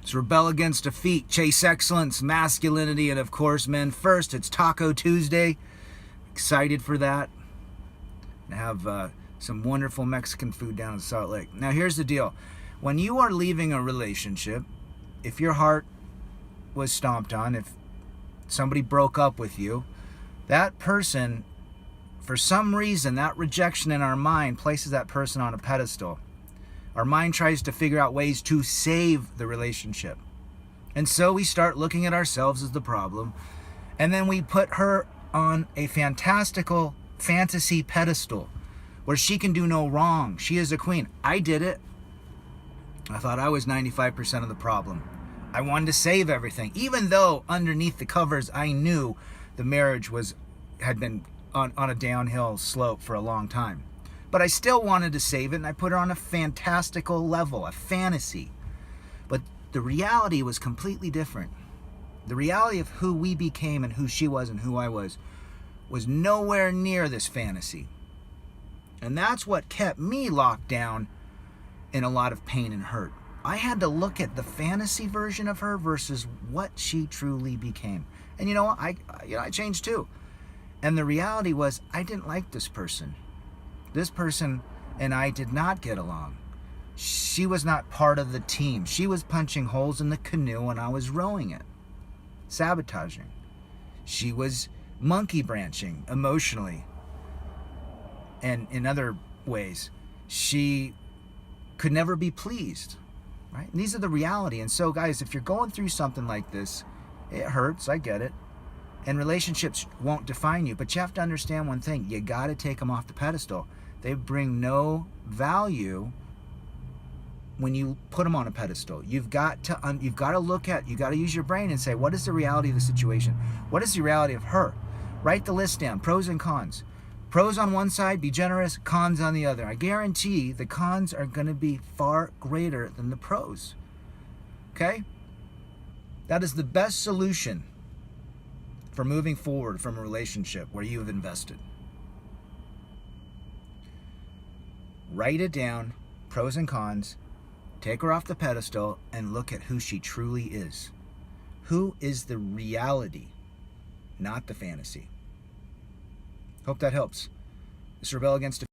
It's rebel against defeat, chase excellence, masculinity, and of course, men first. It's Taco Tuesday. Excited for that. I have some wonderful Mexican food down in Salt Lake. Now, here's the deal. When you are leaving a relationship, if your heart was stomped on, if somebody broke up with you, that person, for some reason, that rejection in our mind places that person on a pedestal. Our mind tries to figure out ways to save the relationship. And so we start looking at ourselves as the problem. And then we put her on a fantastical fantasy pedestal where she can do no wrong. She is a queen. I did it. I thought I was 95% of the problem. I wanted to save everything, even though underneath the covers I knew the marriage had been on a downhill slope for a long time. But I still wanted to save it, and I put her on a fantastical level, a fantasy. But the reality was completely different. The reality of who we became and who she was and who I was nowhere near this fantasy. And that's what kept me locked down in a lot of pain and hurt. I had to look at the fantasy version of her versus what she truly became. And you know what? I changed too. And the reality was I didn't like this person. This person and I did not get along. She was not part of the team. She was punching holes in the canoe and I was rowing it, sabotaging. She was monkey branching emotionally and in other ways. She could never be pleased, right? And these are the reality. And so, guys, if you're going through something like this, it hurts. I get it. And relationships won't define you. But you have to understand one thing. You got to take them off the pedestal. They bring no value when you put them on a pedestal. You've got to use your brain and say, what is the reality of the situation? What is the reality of her? Write the list down, pros and cons. Pros on one side, be generous, cons on the other. I guarantee the cons are going to be far greater than the pros. Okay? That is the best solution for moving forward from a relationship where you have invested. Write it down, pros and cons, take her off the pedestal, and look at who she truly is. Who is the reality, not the fantasy. Hope that helps. This is Rebel Against